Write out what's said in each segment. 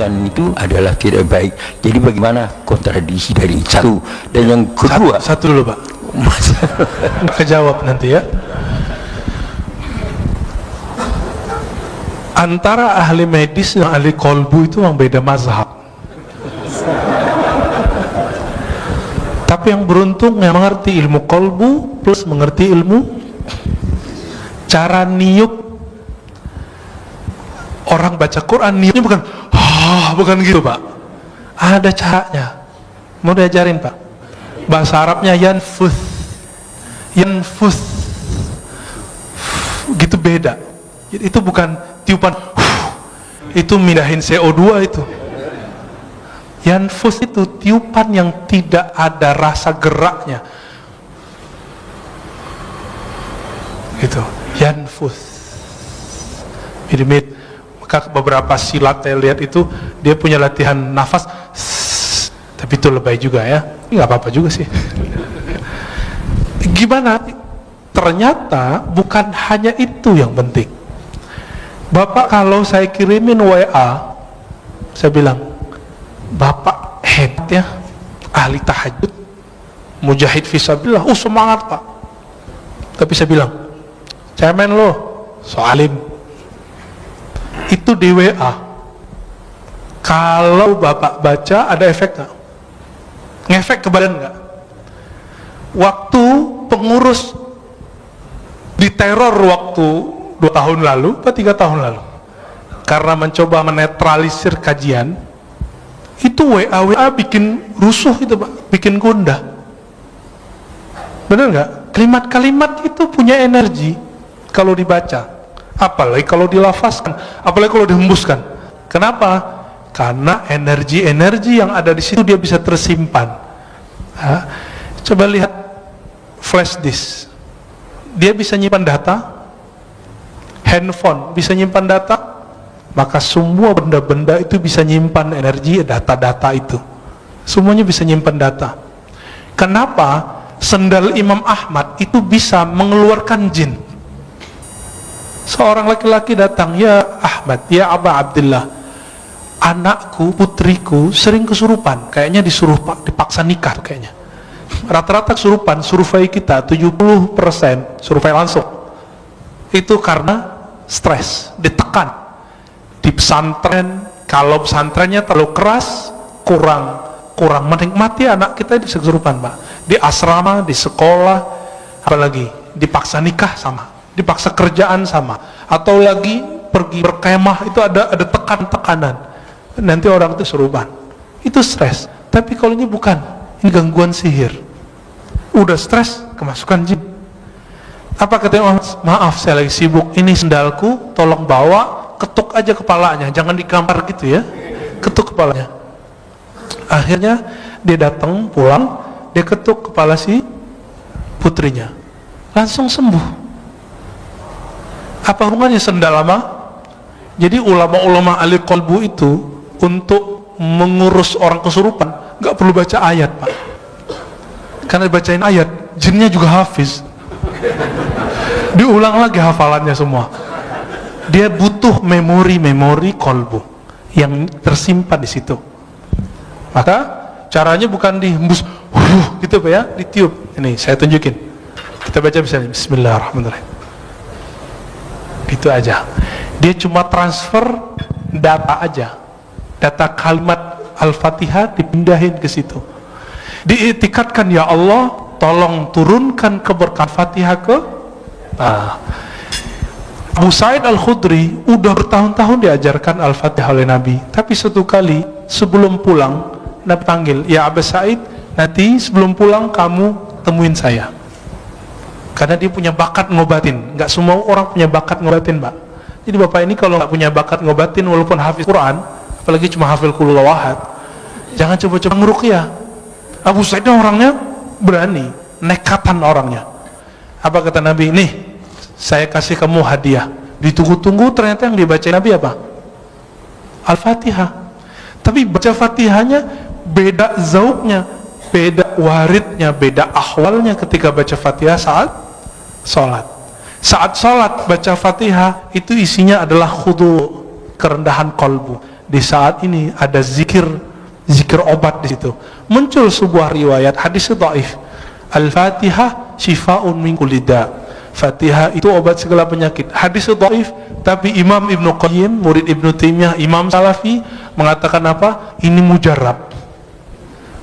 lakukan itu adalah tidak baik. Jadi bagaimana kontradiksi dari satu? Dan yang kedua, satu dulu Pak, kejawab nanti ya. Antara ahli medis dan ahli kolbu itu memang beda mazhab. Tapi yang beruntung yang mengerti ilmu kolbu plus mengerti ilmu cara niup. Orang baca Quran niupnya bukan gitu Pak, ada caranya. Mau diajarin Pak, bahasa Arabnya yanfuth gitu, beda. Itu bukan tiupan itu mindahin CO2 itu. Yanfuth itu tiupan yang tidak ada rasa geraknya gitu, yanfuth. Mirip. Maka beberapa silat saya lihat itu dia punya latihan nafas, tapi itu lebay juga ya. Nggak apa-apa juga sih. Gimana? Ternyata bukan hanya itu yang penting. Bapak kalau saya kirimin WA, saya bilang, Bapak hebat ya, ahli tahajud, mujahid fisabilillah, semangat Pak. Tapi saya bilang, cemen lo, soalim. Itu di WA. Kalau Bapak baca ada efek nggak? Ngefek ke badan nggak? Waktu pengurus diteror waktu 2 tahun lalu atau 3 tahun lalu karena mencoba menetralisir kajian, itu WA bikin rusuh itu Pak, bikin gundah. Benar nggak? Kalimat-kalimat itu punya energi kalau dibaca, apalagi kalau dilafazkan, apalagi kalau dihembuskan. Kenapa? Karena energi-energi yang ada di situ dia bisa tersimpan. Coba lihat flash disk, dia bisa nyimpan data. Handphone bisa nyimpan data, maka semua benda-benda itu bisa nyimpan energi, data-data itu. Semuanya bisa nyimpan data. Kenapa sendal Imam Ahmad itu bisa mengeluarkan jin? Seorang laki-laki datang, ya Ahmad, ya Aba Abdullah, anakku, putriku sering kesurupan, kayaknya disuruh dipaksa nikah kayaknya. Rata-rata kesurupan, survei kita 70% survei langsung itu karena stres, ditekan di pesantren. Kalau pesantrennya terlalu keras, kurang menikmati anak kita di kesurupan Pak. Di asrama, di sekolah, apalagi dipaksa nikah sama, dipaksa kerjaan sama, atau lagi pergi berkemah itu ada tekanan, nanti orang itu kesurupan, itu stres. Tapi kalau ini bukan, ini gangguan sihir, udah stres kemasukan jin. Apa katanya? Maaf saya lagi sibuk, ini sendalku tolong bawa, ketuk aja kepalanya, jangan digampar gitu ya, ketuk kepalanya. Akhirnya dia datang pulang, dia ketuk kepala si putrinya, langsung sembuh. Apa hubungannya sendal sama? Jadi ulama-ulama ahli kolbu itu untuk mengurus orang kesurupan nggak perlu baca ayat Pak, karena dibacain ayat jinnya juga hafiz, diulang lagi hafalannya semua. Dia butuh memori kolbu yang tersimpan di situ. Maka caranya bukan dihembus gitu Pak ya, ditiup. Ini saya tunjukin, kita baca misalnya Bismillahirrahmanirrahim, itu aja. Dia cuma transfer data aja, data kalimat Al-Fatihah dipindahin ke situ. Diiktikadkan, ya Allah tolong turunkan keberkahan Fatihah ke Abu Sa'id Al-Khudri udah bertahun-tahun diajarkan Al-Fatihah oleh Nabi, tapi satu kali sebelum pulang Nabi panggil, ya Abu Sa'id, nanti sebelum pulang kamu temuin saya, karena dia punya bakat ngobatin. Nggak semua orang punya bakat ngobatin Pak. Jadi Bapak ini kalau nggak punya bakat ngobatin, walaupun hafiz Quran, apalagi cuma hafil qul huwallahu, jangan coba-coba ngeruqyah. Abu Sa'id orangnya berani, nekatan orangnya. Apa kata Nabi? Nih, saya kasih kamu hadiah. Ditunggu-tunggu, ternyata yang dibaca Nabi apa? Al-Fatihah. Tapi baca Fatihahnya beda zauknya, beda waridnya, beda ahwalnya ketika baca Fatihah saat sholat. Saat sholat baca Fatihah itu isinya adalah khudu, kerendahan kolbu. di saat ini ada zikir obat di situ. Muncul sebuah riwayat hadis dhaif. Al-Fatihah shifaa'un min kulli da'. Fatihah itu obat segala penyakit. Hadis dhaif, tapi Imam Ibnu Qayyim, murid Ibnu Taimiyah, Imam Salafi mengatakan apa? Ini mujarrab.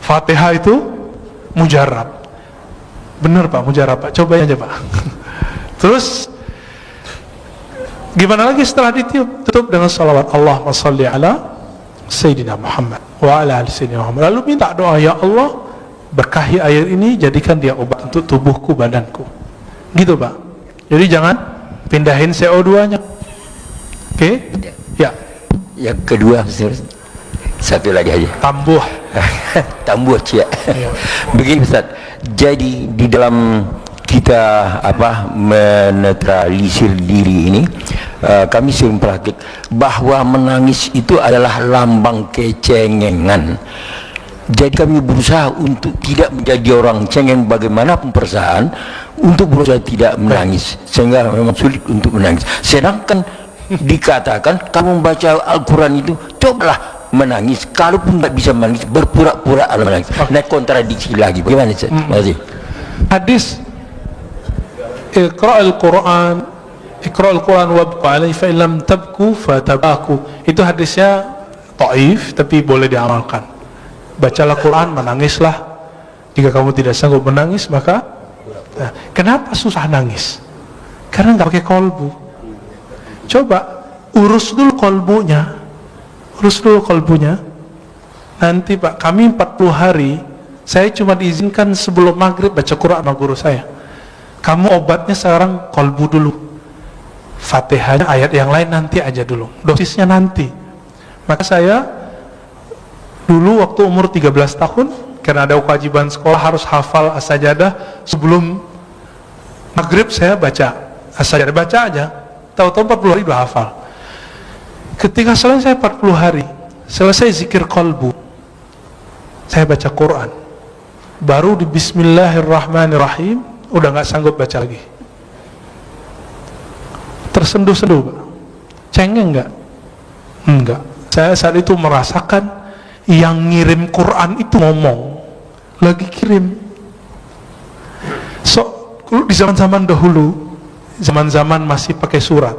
Fatihah itu mujarrab. Benar Pak, mujarrab Pak. Cobain aja Pak. Terus gimana lagi setelah ditiup? Tutup dengan salawat Allahumma shalli ala Sayyidina Muhammad wa ala ali Sayyidina Muhammad. Lalu minta doa, ya Allah, berkahi air ini, jadikan dia obat untuk tubuhku, badanku. Gitu Pak. Jadi jangan pindahin CO2 nya. Oke? Ya. Yang kedua, satu lagi aja. Tambuh. Tambuh cia. Ya. Begini Ustaz. Jadi di dalam kita menetralisir diri ini, kami sering praktik bahwa menangis itu adalah lambang kecengengan. Jadi kami berusaha untuk tidak menjadi orang cengeng bagaimanapun perasaan, untuk berusaha tidak menangis, sehingga memang sulit untuk menangis. Sedangkan dikatakan kamu membaca Al-Quran itu cobalah menangis, kalaupun tidak bisa menangis berpura-pura menangis. Nah, kontradiksi lagi. Bagaimana Ustaz? Terima kasih. Hadis Iqra'ul Quran wabqa alaihi fa illam tabku fatabaku. Itu hadisnya dhaif tapi boleh diamalkan. Bacalah Quran, menangislah. Jika kamu tidak sanggup menangis, maka kenapa susah nangis? Karena nggak pakai kolbu. Coba urus dulu kolbunya. Nanti Pak, kami 40 hari saya cuma diizinkan sebelum maghrib baca Quran sama guru saya. Kamu obatnya sekarang kolbu dulu, Fatihahnya, ayat yang lain nanti aja dulu, dosisnya nanti. Maka saya dulu waktu umur 13 tahun, karena ada kewajiban sekolah harus hafal as-sajadah, sebelum maghrib saya baca as-sajadah, baca aja, tahu-tahu 40 hari udah hafal. Ketika selesai 40 hari, selesai zikir kolbu, saya baca Quran, baru di Bismillahirrahmanirrahim udah nggak sanggup baca lagi. Tersenduh-senduh Pak. Cengeng nggak? Enggak. Saya saat itu merasakan yang ngirim Quran itu ngomong, lagi kirim. Di zaman-zaman dahulu, zaman-zaman masih pakai surat,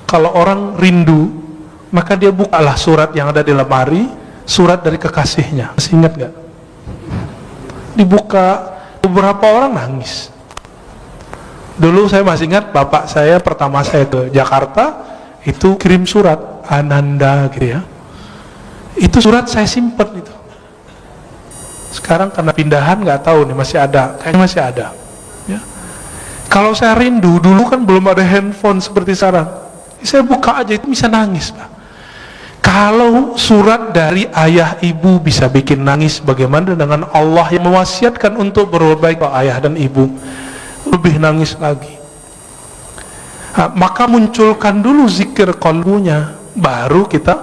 kalau orang rindu maka dia bukalah surat yang ada di lemari, surat dari kekasihnya. Masih ingat nggak? Dibuka, beberapa orang nangis. Dulu saya masih ingat bapak saya pertama saya ke Jakarta itu kirim surat Ananda gitu ya. Itu surat saya simpen itu. Sekarang karena pindahan nggak tahu nih masih ada, kayaknya masih ada. Ya. Kalau saya rindu, dulu kan belum ada handphone seperti sekarang. Saya buka aja itu bisa nangis Pak. Kalau surat dari ayah ibu bisa bikin nangis, bagaimana dengan Allah yang mewasiatkan untuk berbuat baik ke ayah dan ibu? Lebih nangis lagi. Maka munculkan dulu zikir qalbunya, baru kita,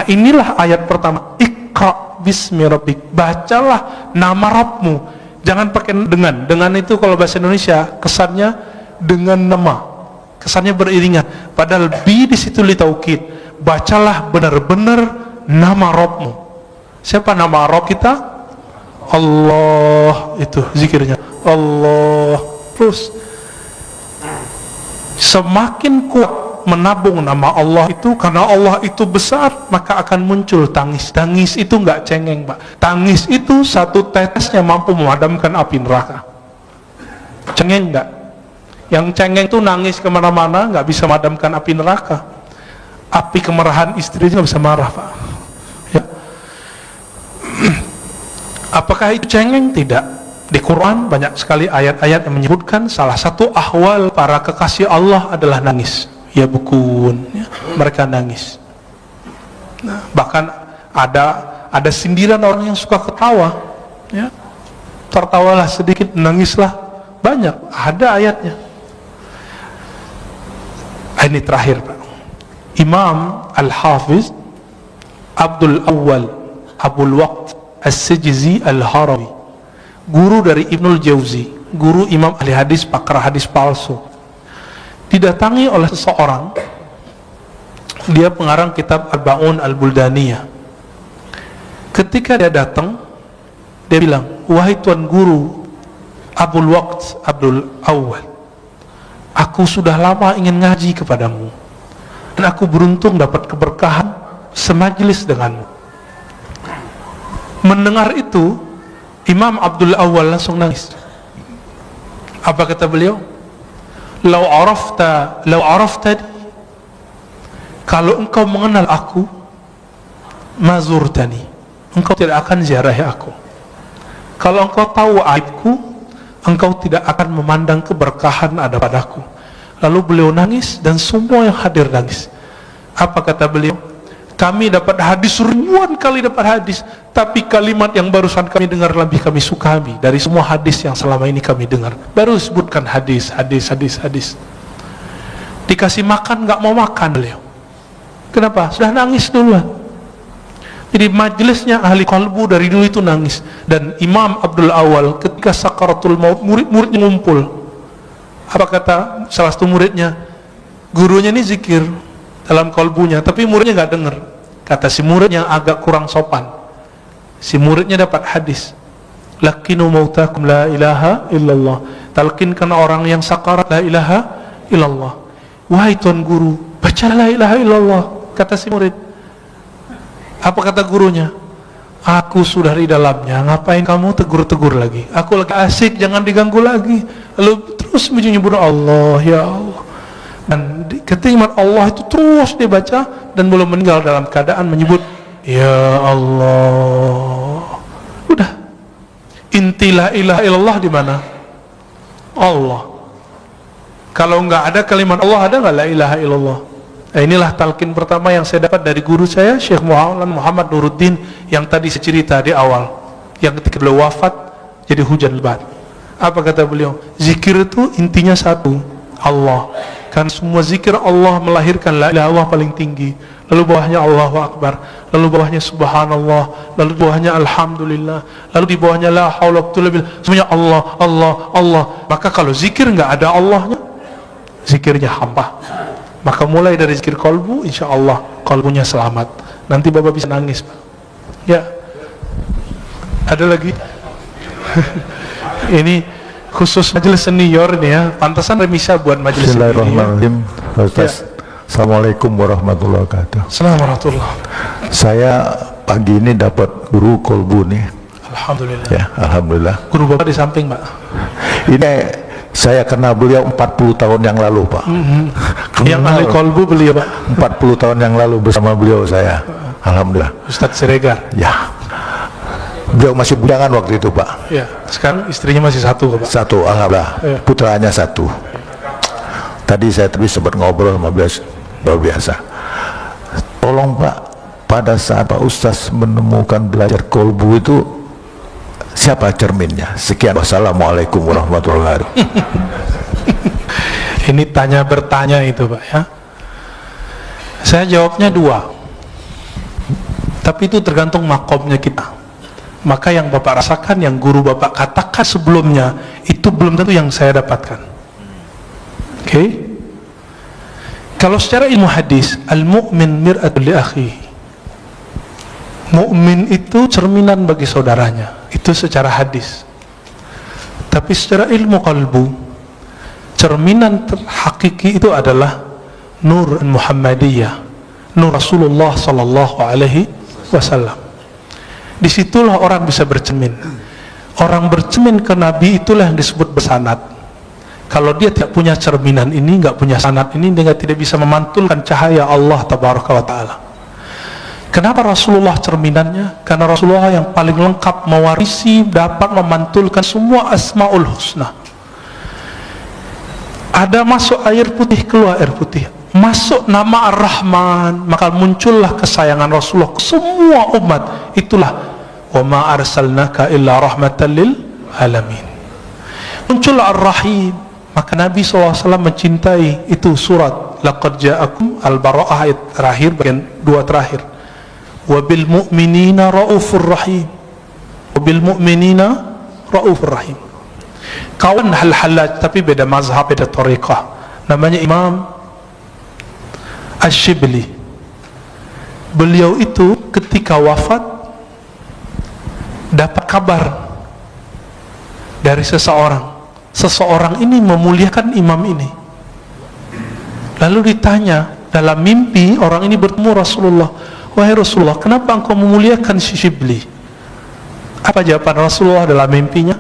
inilah ayat pertama, Iqra bismi rabbik, bacalah nama Rabbmu. Jangan pakai dengan itu kalau bahasa Indonesia kesannya dengan nama, kesannya beriringan, padahal bi di situ li taukid. Bacalah benar-benar nama Rabbmu. Siapa nama Rabb kita? Allah, itu zikirnya Allah. Terus semakin kuat menabung nama Allah itu, karena Allah itu besar, maka akan muncul tangis. Tangis itu nggak cengeng Pak. Tangis itu satu tetesnya mampu memadamkan api neraka. Cengeng nggak? Yang cengeng itu nangis kemana-mana, nggak bisa memadamkan api neraka. Api kemarahan istrinya nggak bisa marah Pak. Ya. Apakah itu cengeng? Tidak. Di Quran banyak sekali ayat-ayat yang menyebutkan salah satu ahwal para kekasih Allah adalah nangis. Ya bukun, ya, mereka nangis. Nah, bahkan ada sindiran orang yang suka ketawa, ya, tertawalah sedikit, nangislah banyak. Ada ayatnya. Ini terakhir Pak. Imam Al-Hafiz Abdul Awwal Abul Waqt As-Sijzi Al-Harawi, guru dari Ibnul Jauzi, guru Imam ahli hadis, pakar hadis palsu, didatangi oleh seseorang Dia pengarang kitab Arba'un Al-Buldaniyah. Ketika dia datang, dia bilang, wahai Tuan Guru Abul Waqt Abdul Awwal, aku sudah lama ingin ngaji kepadamu, dan aku beruntung dapat keberkahan semajlis denganmu. Mendengar itu, Imam Abdul Awwal langsung nangis. Apa kata beliau? Lau araftani, kalau engkau mengenal aku, mazurtani, engkau tidak akan ziarahi aku. Kalau engkau tahu aibku, engkau tidak akan memandang keberkahan ada padaku. Lalu beliau nangis dan semua yang hadir nangis. Apa kata beliau? Kami dapat hadis, ribuan kali dapat hadis, tapi kalimat yang barusan kami dengar lebih kami sukami dari semua hadis yang selama ini kami dengar. Baru sebutkan hadis. Dikasih makan nggak mau makan beliau. Kenapa? Sudah nangis duluan. Jadi majelisnya ahli qalbu dari dulu itu nangis. Dan Imam Abdul Awwal ketika sakaratul maut, murid-muridnya ngumpul. Apa kata salah satu muridnya? Gurunya ini zikir dalam qalbunya, tapi muridnya nggak dengar. Kata si murid yang agak kurang sopan, si muridnya dapat hadis, lakinu mautakum la ilaha illallah, talkinkan orang yang sakarat la ilaha illallah. Wahai Tuan Guru, baca la ilaha illallah, kata si murid. Apa kata gurunya? Aku sudah di dalamnya, ngapain kamu tegur-tegur lagi? Aku lagi asik, jangan diganggu lagi. Lalu terus menyebut Allah, ya Allah. Dan ketika Allah itu terus dibaca, dan belum meninggal dalam keadaan menyebut ya Allah. Udah. Inti la ilaha illallah di mana? Allah. Kalau nggak ada kalimat Allah, ada nggak la ilaha illallah? Nah, inilah talqin pertama yang saya dapat dari guru saya, Syekh Muhammad Nuruddin, yang tadi saya cerita di awal, yang ketika beliau wafat jadi hujan lebat. Apa kata beliau? Zikir itu intinya satu, Allah. Kan semua zikir Allah melahirkan la ilaha illallah paling tinggi, lalu bawahnya Allahu Akbar, lalu bawahnya Subhanallah, lalu bawahnya Alhamdulillah, lalu di bawahnya la haula wa quwwata illa billah, semuanya Allah, Allah, Allah. Maka kalau zikir nggak ada Allahnya, zikirnya hampa. Maka mulai dari zikir kolbu, insya Allah kolbunya selamat. Nanti Bapak bisa nangis, Pak. Ya, ada lagi. Ini khusus majelis senior ini ya, pantasan remisa buat majelis senior. Bismillahirrahmanirrahim. Ustaz, Assalamualaikum warahmatullahi wabarakatuh. Assalamualaikum. Saya pagi ini dapat guru kolbu nih. Alhamdulillah. Ya, alhamdulillah. Guru Bapak di samping, Pak. Ini saya kenal beliau 40 tahun yang lalu, Pak. Yang ahli kolbu beliau, Pak. 40 tahun yang lalu bersama beliau saya. Alhamdulillah. Ustadz Siregar. Ya. Beliau masih bujangan waktu itu, Pak. Ya, sekarang istrinya masih satu, Pak. Satu, alhamdulillah. Ya. Putranya satu. Tadi saya sempat ngobrol sama beliau, luar biasa. Tolong, Pak, pada saat Pak Ustaz menemukan belajar kolbu itu, siapa cerminnya? Sekian, wassalamualaikum warahmatullahi wabarakatuh. Ini tanya bertanya itu, Pak, ya. Saya jawabnya dua, tapi itu tergantung makomnya kita. Maka yang Bapak rasakan, yang guru Bapak katakan sebelumnya, itu belum tentu yang saya dapatkan. Oke? Kalau secara ilmu hadis, al-mu'min mir'atul li akhihi, mukmin itu cerminan bagi saudaranya, itu secara hadis. Tapi secara ilmu kalbu, cerminan hakiki itu adalah nur Muhammadiyah, nur Rasulullah sallallahu alaihi wasallam. Disitulah orang bisa bercermin. Orang bercermin ke Nabi itulah yang disebut bersanad. Kalau dia tidak punya cerminan ini, nggak punya sanad ini, dia tidak bisa memantulkan cahaya Allah tabaraka wa ta'ala. Kenapa Rasulullah cerminannya? Karena Rasulullah yang paling lengkap mewarisi, dapat memantulkan semua asmaul husna. Ada masuk air putih, keluar air putih. Masuk nama Ar-Rahman, maka muncullah kesayangan Rasulullah ke semua umat. Itulah wa ma arsalnaka illa rahmatan lil alamin. Muncullah Ar-Rahim, maka Nabi SAW mencintai. Itu surat laqad ja'akum Al-Bara'ah ayat terakhir, bagian 2 terakhir. Wabil mu'minina ra'ufur rahim, wabil mu'minina ra'ufur rahim. Kawan hal-halaj, tapi beda mazhab, beda tariqah. Namanya Imam Ash-Shibli, beliau itu ketika wafat dapat kabar dari seseorang ini memuliakan imam ini. Lalu ditanya dalam mimpi, orang ini bertemu Rasulullah, wahai Rasulullah, kenapa engkau memuliakan si Shibli? Apa jawaban Rasulullah dalam mimpinya?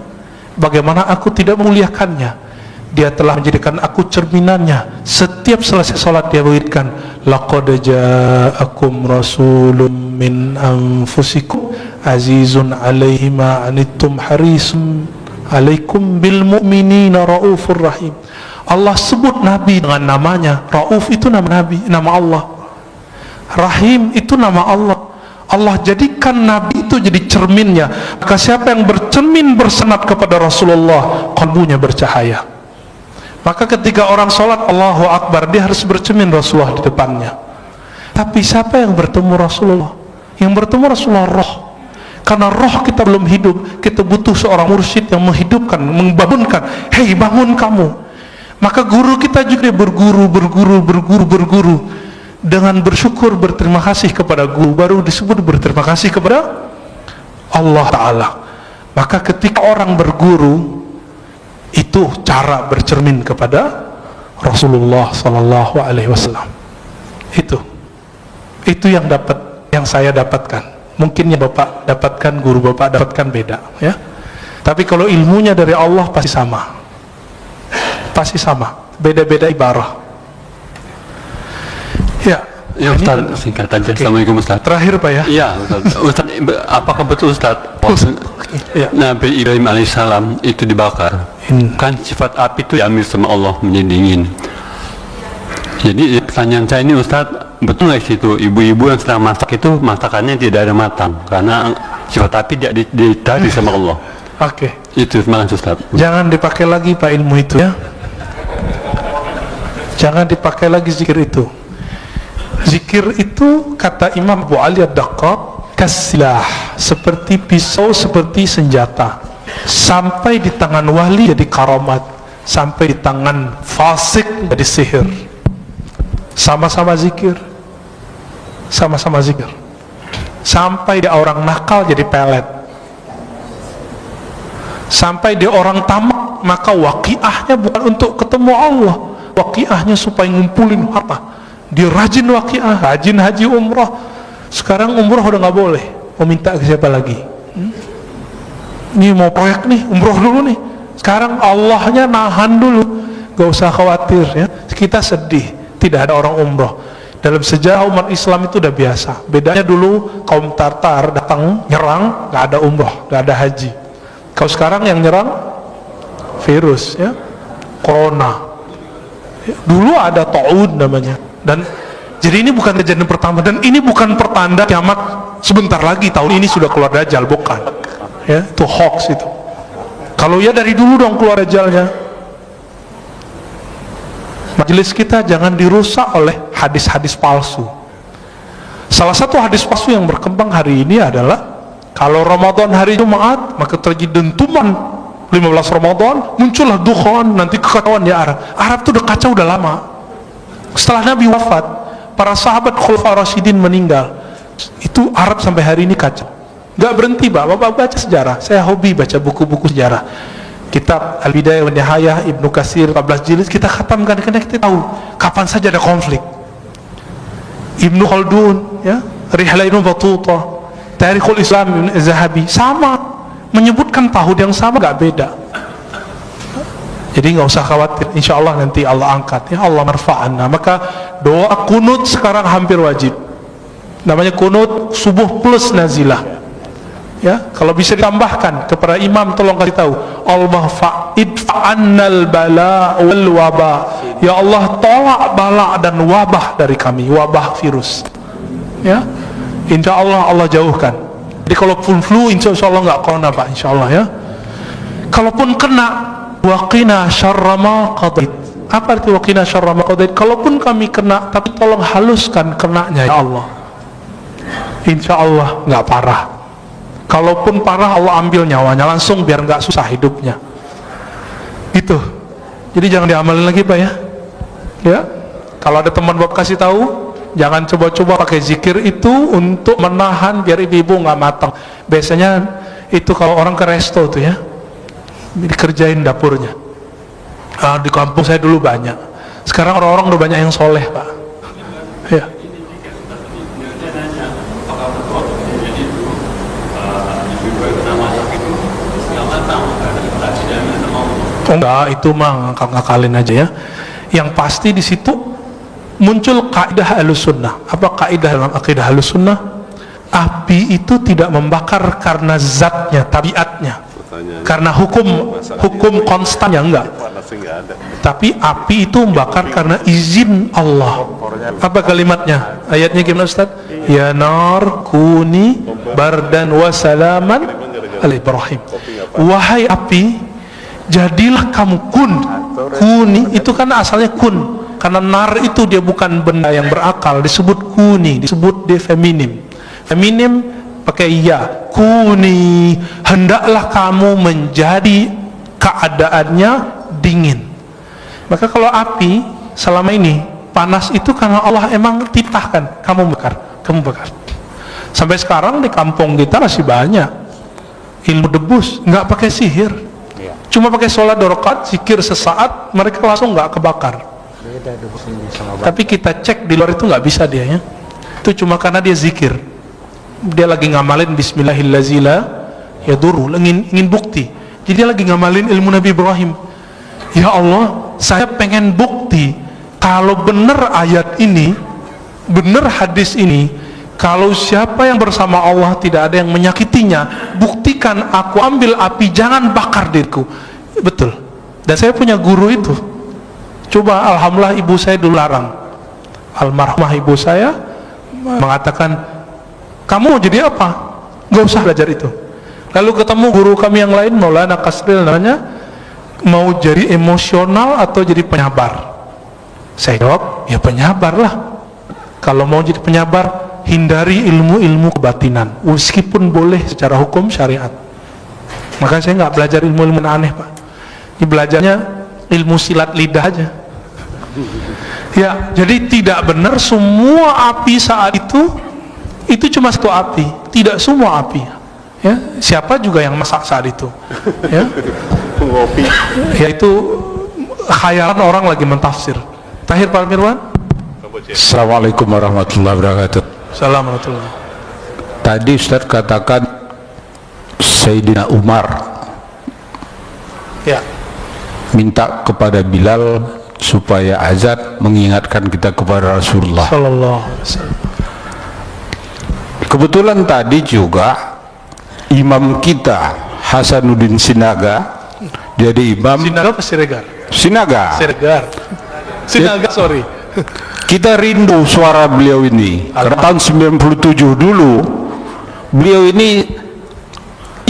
Bagaimana aku tidak memuliakannya? Dia telah menjadikan aku cerminannya. Setiap selesai sholat dia wiridkan, laqad ja'akum rasulun min anfusikum azizun alaihi ma anittum harisun alaikum bil mu'minina raufur rahim. Allah sebut Nabi dengan namanya. Rauf itu nama Nabi, nama Allah. Rahim itu nama Allah. Allah jadikan Nabi itu jadi cerminnya. Maka siapa yang bercermin bersenat kepada Rasulullah, kalbunya bercahaya. Maka ketika orang sholat Allahu Akbar, dia harus bercermin Rasulullah di depannya. Tapi siapa yang bertemu Rasulullah? Yang bertemu Rasulullah roh. Karena roh kita belum hidup, kita butuh seorang mursyid yang menghidupkan, membangunkan. Hei, bangun kamu. Maka guru kita juga berguru dengan bersyukur, berterima kasih kepada guru, baru disebut berterima kasih kepada Allah Ta'ala. Maka ketika orang berguru, itu cara bercermin kepada Rasulullah Sallallahu Alaihi Wasallam. Itu yang saya dapatkan. Mungkin yang Bapak dapatkan, guru Bapak dapatkan beda, ya. Tapi kalau ilmunya dari Allah pasti sama, beda-beda ibarah. Ya. Ya Ustaz, singkat aja. Assalamualaikum Ustaz. Terakhir Pak ya. Iya Ustaz. Apakah betul Ustaz Ya. Nabi Ibrahim alaihissalam itu dibakar? Kan sifat api itu diambil sama Allah menjadi dingin. Jadi pertanyaan saya ini Ustaz, betul nggak situ ibu-ibu yang sedang masak itu masakannya tidak ada matang karena sifat api ditarik sama Allah? Oke. Itu terima kasih Ustaz. Jangan dipakai lagi Pak ilmu itu ya. Jangan dipakai lagi zikir itu. Zikir itu kata Imam Abu Ali Ad-Daqqaq kasilah, seperti pisau, seperti senjata. Sampai di tangan wali jadi karamat, sampai di tangan fasik jadi sihir. Sama-sama zikir, sampai di orang nakal jadi pelet, sampai di orang tamak. Maka waqiahnya bukan untuk ketemu Allah, waqiahnya supaya ngumpulin harta. Dia rajin waqiah, rajin haji umrah. Sekarang umrah udah nggak boleh. Mau minta ke siapa lagi? Ini mau proyek nih, umrah dulu nih. Sekarang Allahnya nahan dulu, gak usah khawatir ya. Kita sedih tidak ada orang umrah. Dalam sejarah umat Islam itu udah biasa. Bedanya dulu kaum Tartar datang nyerang, gak ada umrah, gak ada haji. Kalau sekarang yang nyerang virus ya, corona. Dulu ada ta'ud namanya. Dan jadi ini bukan kejadian pertama, dan ini bukan pertanda kiamat sebentar lagi, tahun ini sudah keluar Dajjal, bukan ya, itu hoax itu. Kalau ya dari dulu dong keluar Dajjalnya. Majelis kita jangan dirusak oleh hadis-hadis palsu. Salah satu hadis palsu yang berkembang hari ini adalah kalau Ramadan hari Jumat maka terjadi dentuman 15 Ramadan, muncullah dukhan, nanti kekacauan di Arab itu udah kacau udah lama. Setelah Nabi wafat, para sahabat Khulafaur Rasyidin meninggal, itu Arab sampai hari ini kacau. Gak berhenti Bapak baca sejarah. Saya hobi baca buku-buku sejarah. Kitab Al-Bidayah wa Nihayah Ibnu Katsir 14 jilid kita khatamkan karena kita tahu kapan saja ada konflik. Ibnu Khaldun ya, Rihlah Ibnu Battuta, Tarikhul Islam Ibnu Zahabi sama menyebutkan tahun yang sama, gak beda. Jadi nggak usah khawatir, insya Allah nanti Allah angkat ya, Allah marfa'anna. Maka doa kunut sekarang hampir wajib. Namanya kunut subuh plus nazilah. Ya, kalau bisa ditambahkan kepada imam, tolong kasih tahu, Allah fa'idfa'annal bala wal waba. Ya Allah tolak bala dan wabah dari kami, wabah virus. Ya, insya Allah Allah jauhkan. Jadi kalaupun flu, insya Allah nggak corona Pak, insya Allah ya. Kalaupun kena, waqina syarra ma qadait. Apa arti waqina syarra ma qadait? Kalaupun kami kena, tapi tolong haluskan kenanya ya Allah. Insya Allah nggak parah. Kalaupun parah, Allah ambil nyawanya langsung biar nggak susah hidupnya. Itu. Jadi jangan diamalin lagi Pak ya. Ya. Kalau ada teman Bapak kasih tahu, Jangan coba-coba pakai zikir itu untuk menahan biar ibu-ibu nggak matang. Biasanya itu kalau orang ke resto tuh ya, dikerjain dapurnya. Di kampung saya dulu banyak. Sekarang orang-orang udah banyak yang soleh, Pak. Ya. Oh, enggak, itu mah ngakal-ngakalin aja ya. Yang pasti di situ muncul kaidah Ahlussunnah. Apa kaidah dalam akidah Ahlussunnah? Api itu tidak membakar karena zatnya, tabiatnya, karena hukum konstannya, enggak. Tapi api itu membakar karena izin Allah. Apa kalimatnya? Ayatnya gimana Ustaz? Ya nar kuni bardan wa salaman ala Ibrahim. Wahai api, jadilah kamu kuni itu kan asalnya kun, karena nar itu dia bukan benda yang berakal, disebut kuni, disebut dia feminim pakai ya, kuni, hendaklah kamu menjadi keadaannya dingin. Maka kalau api selama ini panas itu karena Allah emang titahkan kamu bakar. Sampai sekarang di kampung kita masih banyak ilmu debus, nggak pakai sihir, cuma pakai sholat 2 rakaat, zikir sesaat, mereka langsung nggak kebakar. Tapi kita cek di luar itu nggak bisa dia ya. Itu cuma karena dia zikir, dia lagi ngamalin Bismillahirrahmanirrahim ya duru, ingin bukti. Jadi dia lagi ngamalin ilmu Nabi Ibrahim. Ya Allah, saya pengen bukti kalau benar ayat ini, benar hadis ini, kalau siapa yang bersama Allah tidak ada yang menyakitinya, buktikan, aku ambil api, jangan bakar diriku. Betul. Dan saya punya guru itu. Coba, alhamdulillah ibu saya dulu larang. Almarhumah ibu saya mengatakan, kamu mau jadi apa? Gak usah belajar itu. Lalu ketemu guru kami yang lain, Maulana Kasril namanya, mau jadi emosional atau jadi penyabar? Saya jawab, ya penyabar lah. Kalau mau jadi penyabar, hindari ilmu-ilmu kebatinan, meskipun boleh secara hukum syariat. Maka saya nggak belajar ilmu-ilmu aneh, Pak. Ini belajarnya ilmu silat lidah aja. Ya, jadi tidak benar semua api saat itu cuma satu api, tidak semua api. Ya, siapa juga yang masak saat itu? Ya, ya itu khayalan orang lagi mentafsir. Tahir Pak Mirwan. Assalamualaikum warahmatullahi wabarakatuh. Assalamualaikum. Tadi Ustaz katakan Sayyidina Umar ya minta kepada Bilal supaya azan mengingatkan kita kepada Rasulullah sallallahu alaihi wasallam. Kebetulan tadi juga imam kita Hasanuddin Sinaga jadi imam. Sinaga apa Siregar? Sinaga, sorry. Kita rindu suara beliau ini karena tahun 97 dulu beliau ini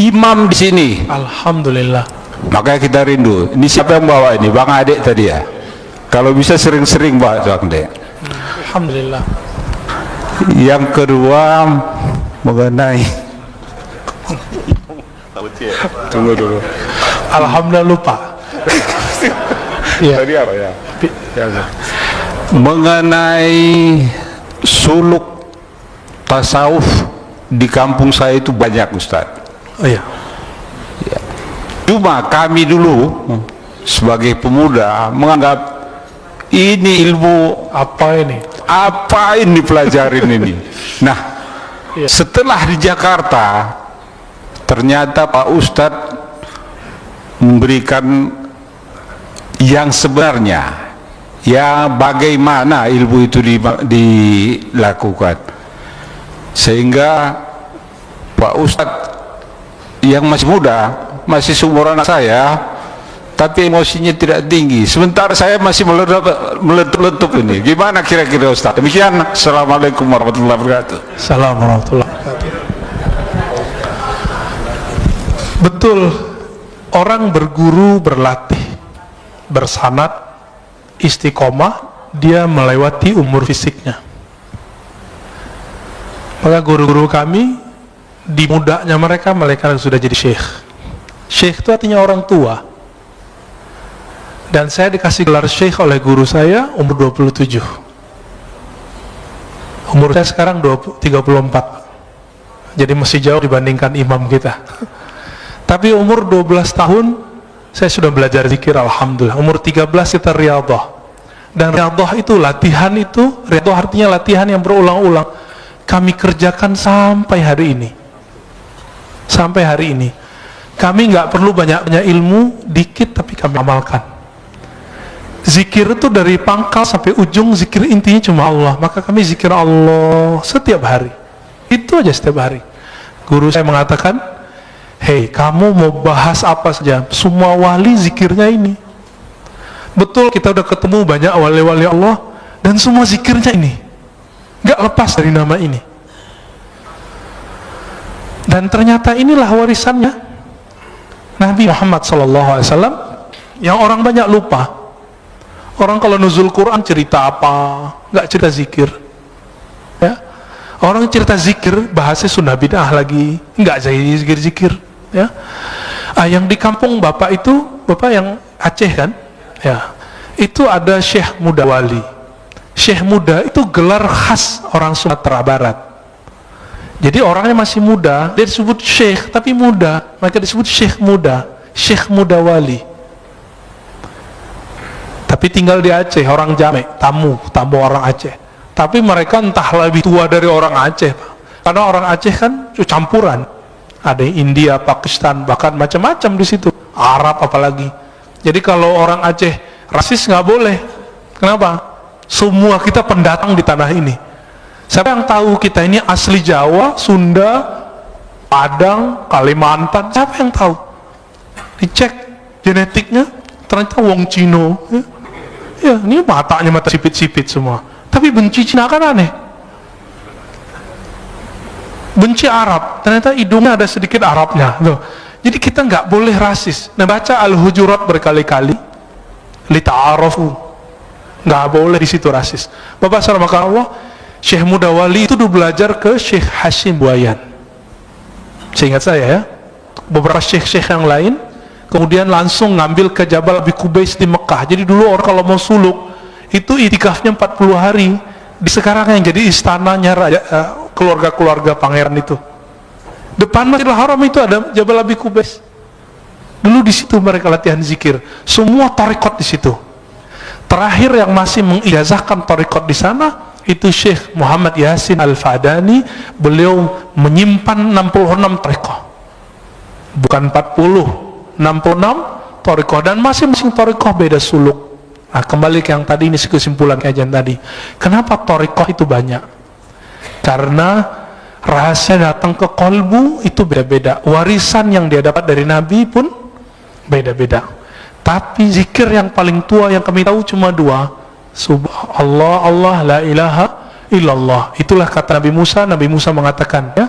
imam di sini. Alhamdulillah. Makanya kita rindu. Ini siapa yang bawa ini? Bang Adek tadi ya. Kalau bisa sering-sering bawa Bang Adek. Alhamdulillah. Yang kedua mengenai tunggu dulu. Alhamdulillah lupa. Tadi apa ya? Mengenai suluk tasawuf di kampung saya itu banyak Ustaz. Oh iya. Cuma kami dulu sebagai pemuda menganggap ini ilmu Apa ini? apa ini pelajarin ini. Nah, Iya. setelah di Jakarta ternyata Pak Ustadz memberikan yang sebenarnya, ya bagaimana ilmu itu dilakukan, sehingga Pak Ustadz yang masih muda, masih seumuran anak saya, tapi emosinya tidak tinggi, sementara saya masih meletup ini. Gimana kira-kira Ustaz? Demikian. Assalamualaikum warahmatullahi wabarakatuh. Assalamualaikum warahmatullahi wabarakatuh. Betul, orang berguru, berlatih, bersanad, istiqomah, dia melewati umur fisiknya. Maka guru-guru kami di mudanya mereka sudah jadi syekh. Syekh itu artinya orang tua. Dan saya dikasih gelar syekh oleh guru saya umur 27. Umur saya sekarang 34, jadi masih jauh dibandingkan imam kita. Tapi umur 12 tahun saya sudah belajar zikir, alhamdulillah. Umur 13 kita riyadhah. Dan riyadhah itu latihan itu, riyadhah artinya latihan yang berulang-ulang. Kami kerjakan sampai hari ini. Sampai hari ini. Kami nggak perlu banyak-banyak ilmu, dikit tapi kami amalkan. Zikir itu dari pangkal sampai ujung, zikir intinya cuma Allah. Maka kami zikir Allah setiap hari. Itu aja setiap hari. Guru saya mengatakan, hei, kamu mau bahas apa saja, semua wali zikirnya ini. Betul, kita udah ketemu banyak wali-wali Allah, dan semua zikirnya ini. Gak lepas dari nama ini. Dan ternyata inilah warisannya Nabi Muhammad SAW, yang orang banyak lupa. Orang kalau nuzul Quran cerita apa, nggak cerita zikir. Ya, orang cerita zikir bahasnya sunnah bid'ah lagi, nggak jadi zikir-zikir. Ya, yang di kampung bapak itu, bapak yang Aceh kan, ya, itu ada Syekh Muda Wali. Syekh Muda itu gelar khas orang Sumatera Barat. Jadi orangnya masih muda, dia disebut Syekh tapi muda, maka disebut Syekh Muda, Syekh Muda Wali. Tapi tinggal di Aceh, orang Jamek, tamu orang Aceh. Tapi mereka entah lebih tua dari orang Aceh, Pak. Karena orang Aceh kan campuran. Ada India, Pakistan, bahkan macam-macam di situ. Arab apalagi. Jadi kalau orang Aceh rasis nggak boleh. Kenapa? Semua kita pendatang di tanah ini. Siapa yang tahu kita ini asli Jawa, Sunda, Padang, Kalimantan? Siapa yang tahu? Dicek genetiknya, ternyata wong Cino. Ya, ini matanya mata sipit-sipit semua. Tapi benci Cina kan aneh. Benci Arab, ternyata hidungnya ada sedikit Arabnya. Loh. Jadi kita nggak boleh rasis. Nah, baca Al-Hujurat berkali-kali, lita'arafu. Nggak boleh di situ rasis. Bapak saudara maka Allah, Syekh Muda Wali itu dulu belajar ke Syekh Hashim Buayan. Seingat saya ya, beberapa syekh-syekh yang lain, kemudian langsung ngambil ke Jabal Abi Qubais di Mekah. Jadi dulu orang kalau mau suluk itu itikafnya 40 hari. Di sekarang yang jadi istananya keluarga-keluarga pangeran itu. Depan Masjidil Haram itu ada Jabal Abi Qubais. Dulu di situ mereka latihan zikir. Semua tarekat di situ. Terakhir yang masih mengijazahkan tarekat di sana itu Syekh Muhammad Yasin Al-Fadani. Beliau menyimpan 66 tarekat. Bukan 40. 66 thariqah, dan masing-masing thariqah beda suluk. Nah, kembali ke yang tadi, ini kesimpulan kajian tadi. Kenapa thariqah itu banyak? Karena rahasia datang ke kolbu itu beda-beda. Warisan yang dia dapat dari Nabi pun beda-beda. Tapi zikir yang paling tua yang kami tahu cuma dua. Subhanallah, Allah, la ilaha illallah. Itulah kata Nabi Musa. Nabi Musa mengatakan, ya,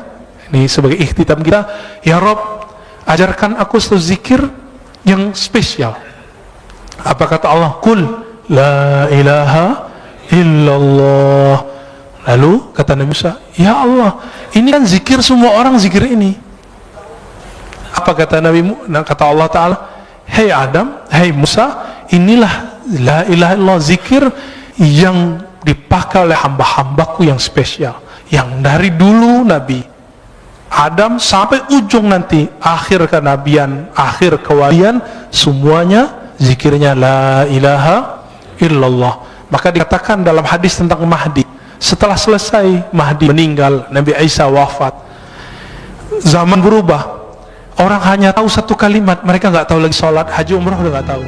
ini sebagai ikhtitam kita, ya Rabb, ajarkan aku satu zikir yang spesial. Apa kata Allah? Qul la ilaha illallah. Lalu kata Nabi Musa, ya Allah, ini kan zikir semua orang zikir ini. Apa kata kata Allah Ta'ala? Hei Adam, hei Musa, inilah la ilaha illallah, zikir yang dipakai oleh hamba-hambaku yang spesial, yang dari dulu Nabi Adam sampai ujung nanti akhir kenabian, akhir kewalian, semuanya zikirnya la ilaha illallah. Maka dikatakan dalam hadis tentang Mahdi, setelah selesai Mahdi meninggal, Nabi Isa wafat, zaman berubah. Orang hanya tahu satu kalimat, mereka nggak tahu lagi sholat, haji, umrah udah nggak tahu.